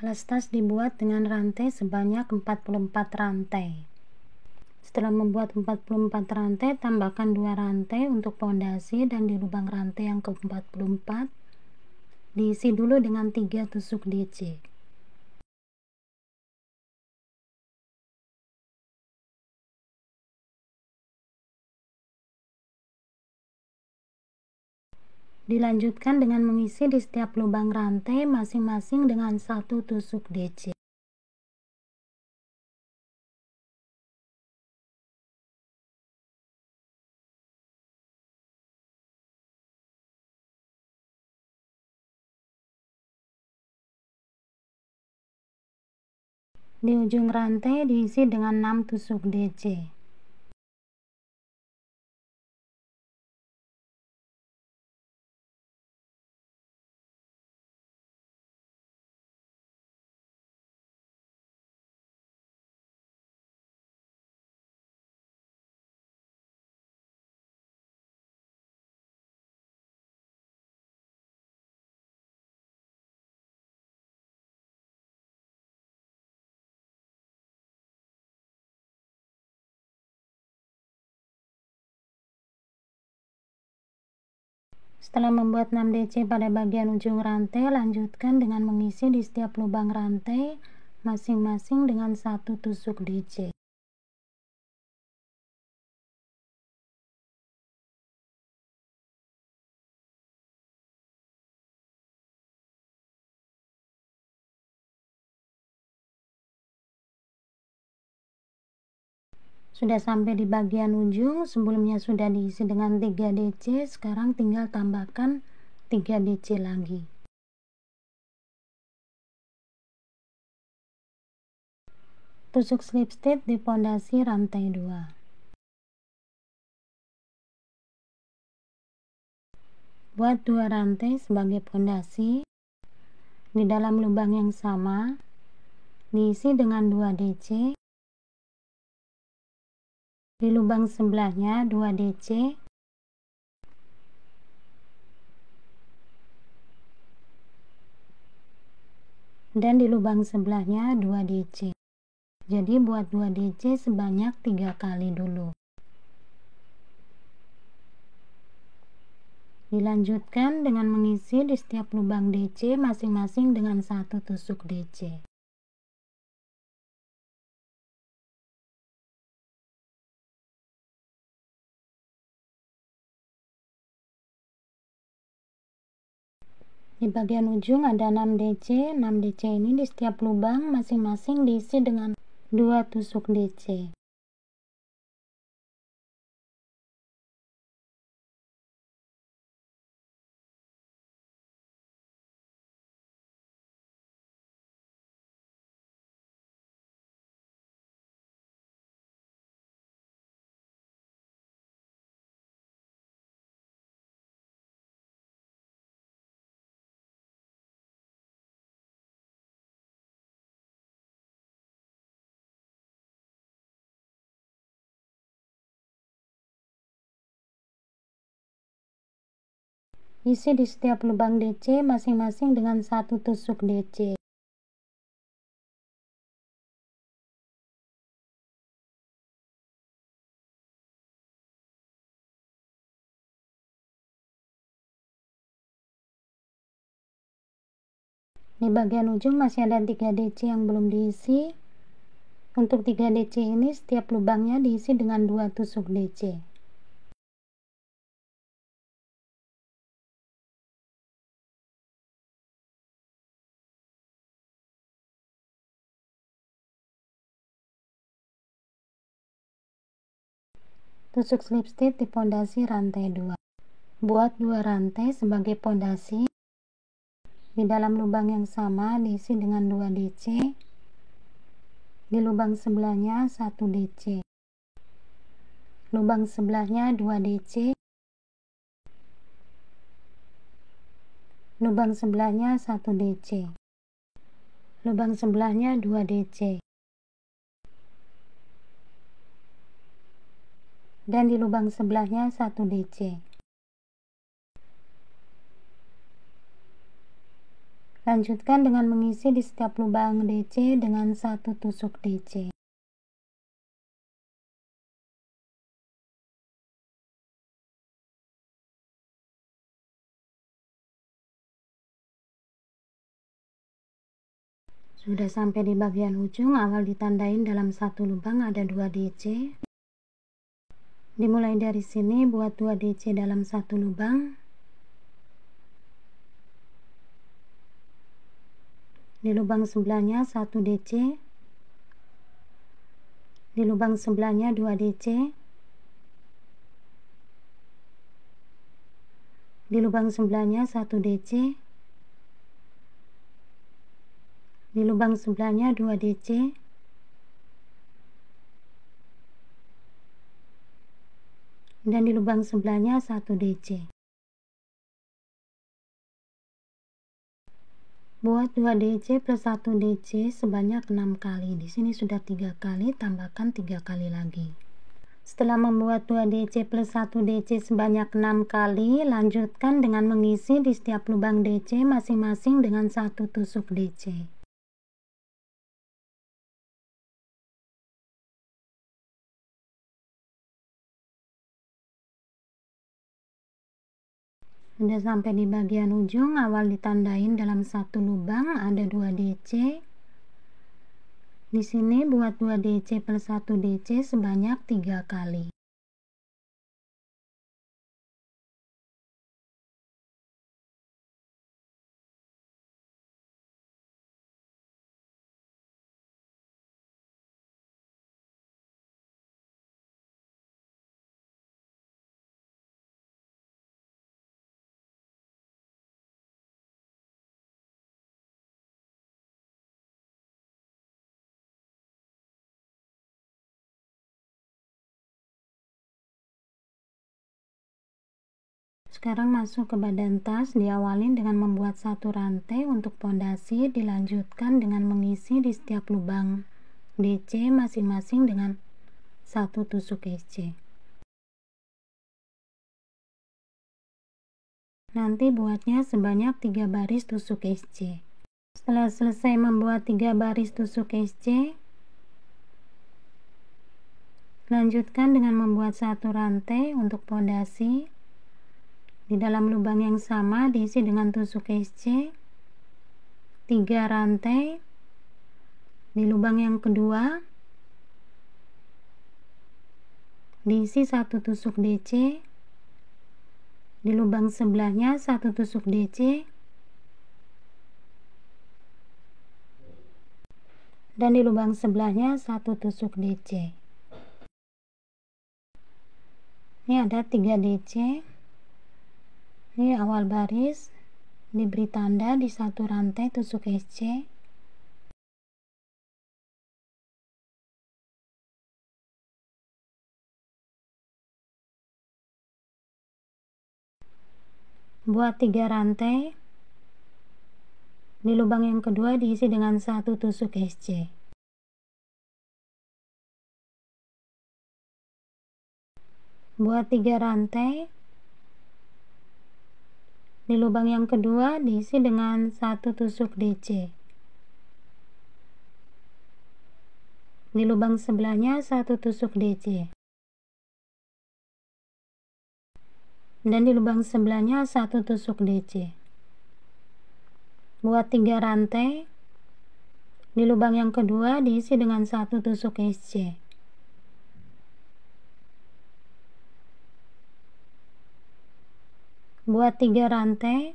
Alas tas dibuat dengan rantai sebanyak 44 rantai. Setelah membuat 44 rantai, tambahkan 2 rantai untuk pondasi dan di lubang rantai yang ke-44 diisi dulu dengan 3 tusuk DC. Dilanjutkan dengan mengisi di setiap lubang rantai masing-masing dengan 1 tusuk DC. Di ujung rantai diisi dengan 6 tusuk DC. Setelah membuat 6 DC pada bagian ujung rantai, lanjutkan dengan mengisi di setiap lubang rantai masing-masing dengan 1 tusuk DC. Sudah sampai di bagian ujung, sebelumnya sudah diisi dengan 3 DC, sekarang tinggal tambahkan 3 DC lagi. Tusuk slip stitch di pondasi rantai 2. Buat 2 rantai sebagai pondasi. Di dalam lubang yang sama, diisi dengan 2 DC. Di lubang sebelahnya 2 DC. Dan di lubang sebelahnya 2 DC. Jadi buat 2 DC sebanyak 3 kali dulu. Dilanjutkan dengan mengisi di setiap lubang DC masing-masing dengan 1 tusuk DC. Di bagian ujung ada 6 DC. 6 DC ini di setiap lubang masing-masing diisi dengan 2 tusuk DC. Isi di setiap lubang DC masing-masing dengan 1 tusuk DC. Di bagian ujung masih ada 3 DC yang belum diisi. Untuk 3 DC ini setiap lubangnya diisi dengan 2 tusuk DC. Tusuk slip stitch di pondasi rantai 2. Buat 2 rantai sebagai pondasi. Di dalam lubang yang sama diisi dengan 2 DC. Di lubang sebelahnya 1 DC. Lubang sebelahnya 2 DC. Lubang sebelahnya 1 DC. Lubang sebelahnya 2 DC. Dan di lubang sebelahnya 1 DC. Lanjutkan dengan mengisi di setiap lubang DC dengan 1 tusuk DC. Sudah sampai di bagian ujung, awal ditandain dalam satu lubang ada 2 DC. Dimulai dari sini, buat 2 DC dalam satu lubang. Di lubang sebelahnya 1 DC. Di lubang sebelahnya 2 DC. Di lubang sebelahnya 1 DC. Di lubang sebelahnya 2 DC. Dan di lubang sebelahnya 1 DC. Buat 2 DC plus 1 DC sebanyak 6 kali. Di sini sudah 3 kali, tambahkan 3 kali lagi. Setelah membuat 2 DC plus 1 DC sebanyak 6 kali, lanjutkan dengan mengisi di setiap lubang DC masing-masing dengan 1 tusuk DC. Sudah sampai di bagian ujung, awal ditandain dalam satu lubang ada 2 DC. Di sini buat 2 DC plus 1 DC sebanyak 3 kali. Sekarang masuk ke badan tas, diawalin dengan membuat 1 rantai untuk pondasi, dilanjutkan dengan mengisi di setiap lubang DC masing-masing dengan 1 tusuk SC. Nanti buatnya sebanyak 3 baris tusuk SC. Setelah selesai membuat 3 baris tusuk SC, lanjutkan dengan membuat 1 rantai untuk pondasi. Di dalam lubang yang sama diisi dengan tusuk SC 3 rantai. Di lubang yang kedua diisi 1 tusuk DC. Di lubang sebelahnya 1 tusuk DC. Dan di lubang sebelahnya 1 tusuk DC. Ini ada 3 DC. Ini awal baris, diberi tanda di 1 rantai tusuk SC. Buat 3 rantai. Di lubang yang kedua diisi dengan 1 tusuk SC. Buat 3 rantai. Di lubang yang kedua diisi dengan 1 tusuk DC. Di lubang sebelahnya 1 tusuk DC. Dan di lubang sebelahnya 1 tusuk DC. Buat 3 rantai. Di lubang yang kedua diisi dengan 1 tusuk SC. Buat 3 rantai.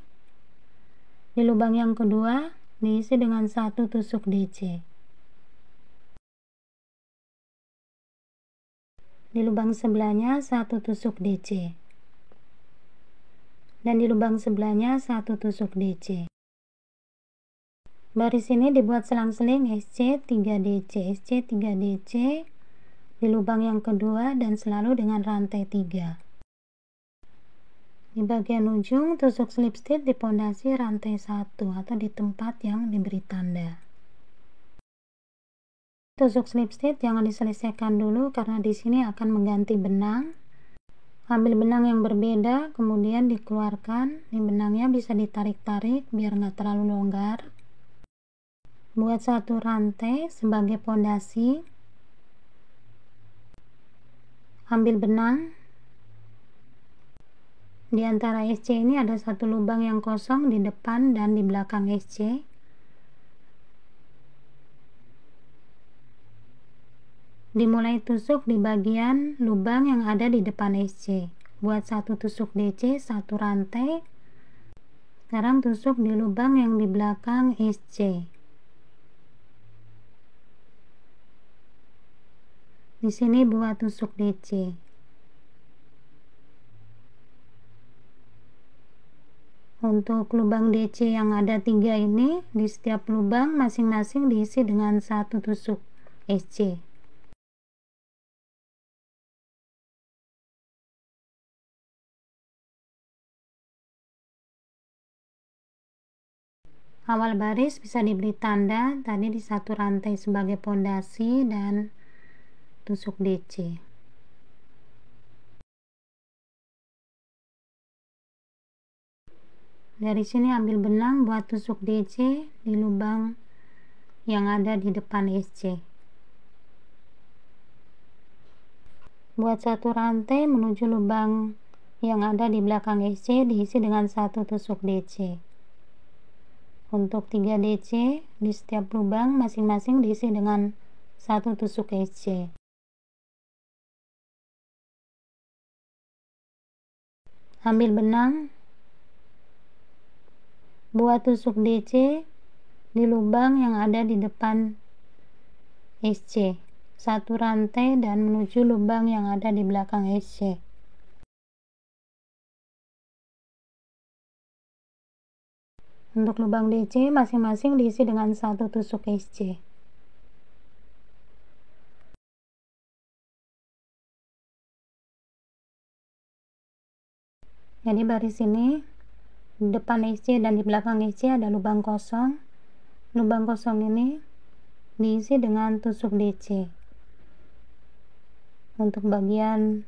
Di lubang yang kedua diisi dengan 1 tusuk DC. Di lubang sebelahnya 1 tusuk DC. Dan di lubang sebelahnya 1 tusuk DC. Baris ini dibuat selang-seling SC 3 DC, SC 3 DC di lubang yang kedua dan selalu dengan rantai 3. Di bagian ujung tusuk slip stitch di pondasi rantai 1 atau di tempat yang diberi tanda. Tusuk slip stitch jangan diselesaikan dulu karena di sini akan mengganti benang. Ambil benang yang berbeda, kemudian dikeluarkan. Ini benangnya bisa ditarik-tarik biar nggak terlalu longgar. Buat satu rantai sebagai pondasi. Ambil benang. Di antara SC ini ada satu lubang yang kosong di depan dan di belakang SC. Dimulai tusuk di bagian lubang yang ada di depan SC. Buat satu tusuk DC, satu rantai. Sekarang tusuk di lubang yang di belakang SC. Di sini buat tusuk DC. Untuk lubang DC yang ada 3 ini, di setiap lubang masing-masing diisi dengan satu tusuk SC. Awal baris bisa diberi tanda tadi di satu rantai sebagai pondasi dan tusuk DC. Dari sini ambil benang buat tusuk DC di lubang yang ada di depan SC. Buat satu rantai menuju lubang yang ada di belakang SC diisi dengan satu tusuk DC. Untuk 3 DC di setiap lubang masing-masing diisi dengan satu tusuk SC. Ambil benang, buat tusuk DC di lubang yang ada di depan SC. Satu rantai dan menuju lubang yang ada di belakang SC. Untuk lubang DC masing-masing diisi dengan satu tusuk SC. Jadi baris ini di depan SC dan di belakang SC ada lubang kosong. Lubang kosong ini diisi dengan tusuk DC. Untuk bagian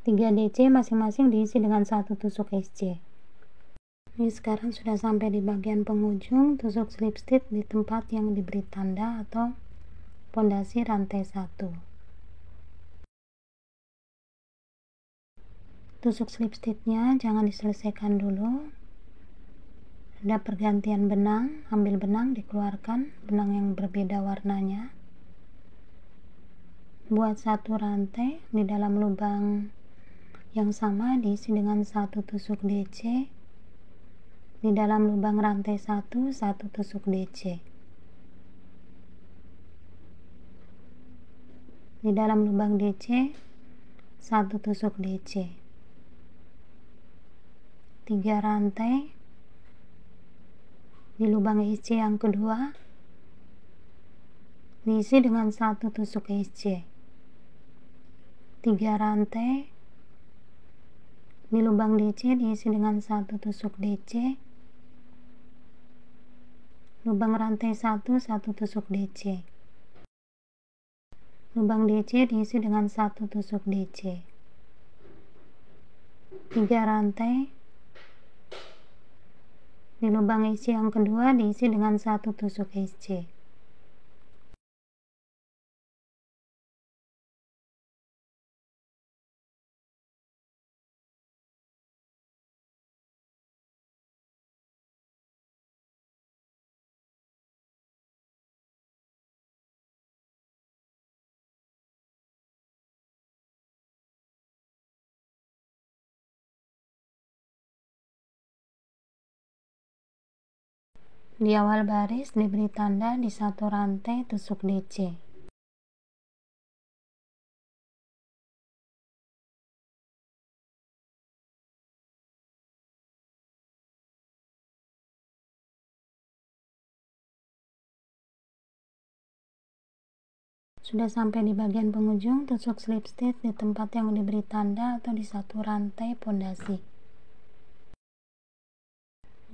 3 DC masing-masing diisi dengan satu tusuk SC. Ini sekarang sudah sampai di bagian penghujung, tusuk slip stitch di tempat yang diberi tanda atau pondasi rantai 1. Tusuk slip stitchnya jangan diselesaikan dulu. Ada pergantian benang, ambil benang, dikeluarkan benang yang berbeda warnanya. Buat satu rantai di dalam lubang yang sama diisi dengan satu tusuk DC. Di dalam lubang rantai 1, satu tusuk DC. Di dalam lubang DC, satu tusuk DC. 3 rantai. Di lubang SC yang kedua diisi dengan satu tusuk SC. 3 rantai. Di lubang DC diisi dengan satu tusuk DC. Lubang rantai 1, satu tusuk DC. Lubang DC diisi dengan satu tusuk DC. 3 rantai. Di lubang SC yang kedua diisi dengan satu tusuk SC. Di awal baris diberi tanda di satu rantai tusuk DC. Sudah sampai di bagian penghujung, tusuk slip stitch di tempat yang diberi tanda atau di satu rantai pondasi.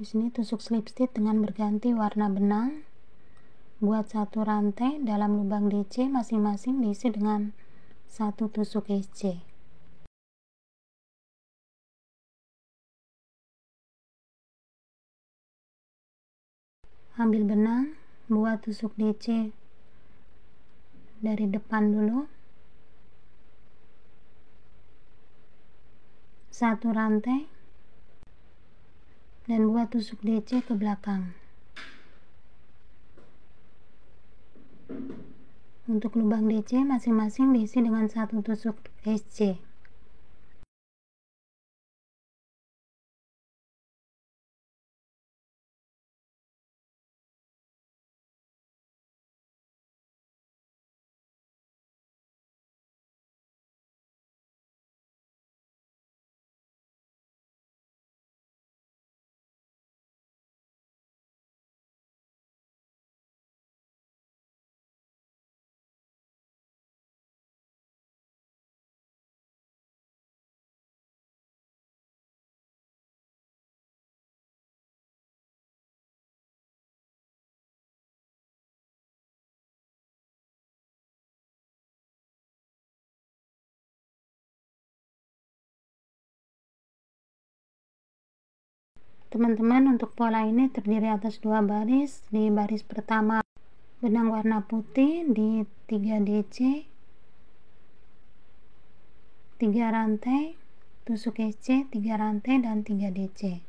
Di sini tusuk slip stitch dengan berganti warna benang. Buat satu rantai dalam lubang DC masing-masing diisi dengan satu tusuk SC. ambil benang, buat tusuk DC dari depan dulu, 1 rantai, dan buat tusuk DC ke belakang. Untuk lubang DC masing-masing diisi dengan 1 tusuk SC. Teman-teman, untuk pola ini terdiri atas 2 baris. Di baris pertama benang warna putih di 3 DC, 3 rantai, tusuk SC, 3 rantai dan 3 DC.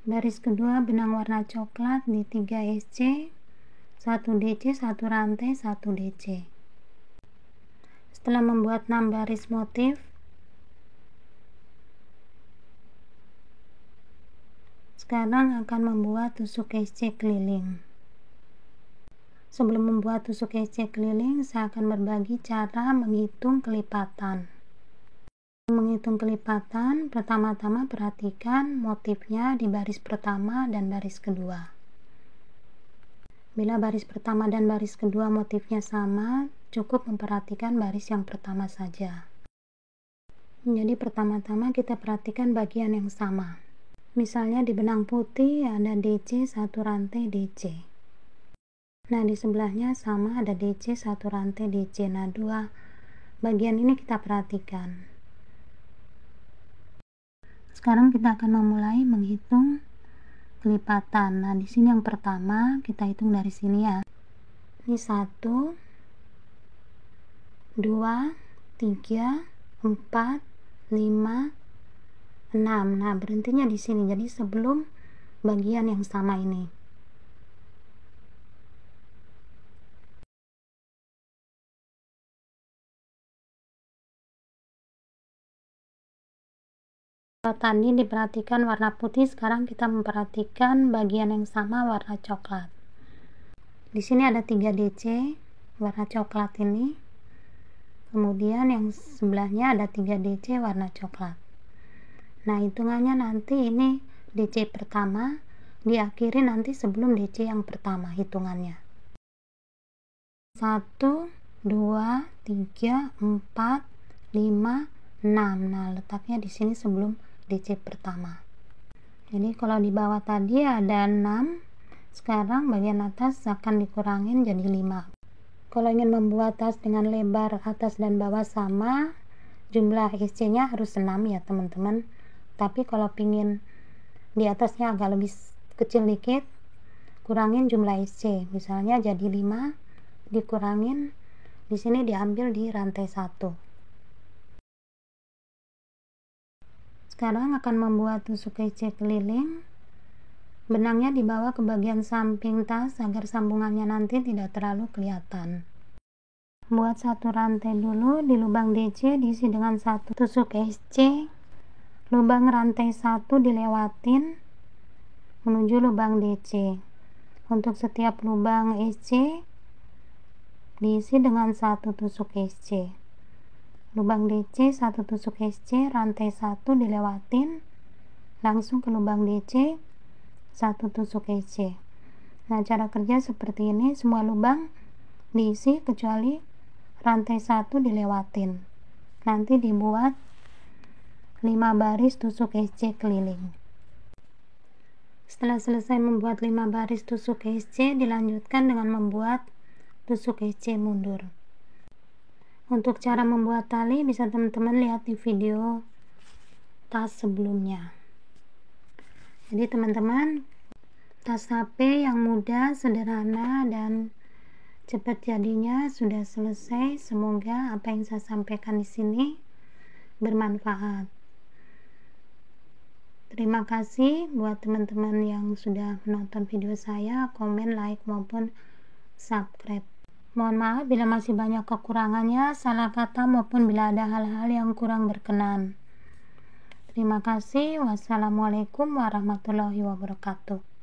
Baris kedua benang warna coklat di 3 SC, 1 DC, 1 rantai, 1 DC. Setelah membuat 6 baris motif, sekarang akan membuat tusuk SC keliling. Sebelum membuat tusuk SC keliling, saya akan berbagi cara menghitung kelipatan. Menghitung kelipatan, pertama-tama perhatikan motifnya di baris pertama dan baris kedua. Bila baris pertama dan baris kedua motifnya sama, cukup memperhatikan baris yang pertama saja. Jadi pertama-tama kita perhatikan bagian yang sama. Misalnya di benang putih ada DC 1 rantai DC. Nah, di sebelahnya sama ada DC 1 rantai DC. Nah, 2 bagian ini kita perhatikan. Sekarang kita akan memulai menghitung kelipatan. Nah, di sini yang pertama kita hitung dari sini ya. Ini 1 2 3 4 5 6. Nah, berhentinya di sini. Jadi sebelum bagian yang sama ini. Tadi diperhatikan warna putih, sekarang kita memperhatikan bagian yang sama warna coklat. Di sini ada 3 DC warna coklat ini. Kemudian yang sebelahnya ada 3 DC warna coklat. Nah, hitungannya nanti ini DC pertama diakhiri nanti sebelum DC yang pertama hitungannya. 1 2 3 4 5 6. Nah, letaknya di sini sebelum DC pertama. Jadi kalau di bawah tadi ada 6, sekarang bagian atas akan dikurangin jadi 5. Kalau ingin membuat tas dengan lebar atas dan bawah sama, jumlah SC nya harus 6 ya teman-teman. Tapi kalau pingin di atasnya agak lebih kecil dikit, kurangin jumlah SC. Misalnya jadi 5, dikurangin di sini diambil di rantai 1. Sekarang akan membuat tusuk SC keliling. Benangnya dibawa ke bagian samping tas agar sambungannya nanti tidak terlalu kelihatan. Buat 1 rantai dulu, di lubang DC diisi dengan 1 tusuk SC. Lubang rantai 1 dilewatin menuju lubang DC. Untuk setiap lubang SC diisi dengan 1 tusuk SC. Lubang DC 1 tusuk SC, rantai 1 dilewatin langsung ke lubang DC 1 tusuk SC. Nah, cara kerja seperti ini, semua lubang diisi kecuali rantai 1 dilewatin. Nanti dibuat 5 baris tusuk SC keliling. Setelah selesai membuat 5 baris tusuk SC, dilanjutkan dengan membuat tusuk SC mundur. Untuk cara membuat tali bisa teman-teman lihat di video tas sebelumnya. Jadi teman-teman, Tas HP yang mudah, sederhana, dan cepat jadinya sudah selesai. Semoga apa yang saya sampaikan di sini bermanfaat. Terima kasih buat teman-teman yang sudah menonton video saya, komen, like, maupun subscribe. Mohon maaf bila masih banyak kekurangannya, salah kata, maupun bila ada hal-hal yang kurang berkenan. Terima kasih. Wassalamualaikum warahmatullahi wabarakatuh.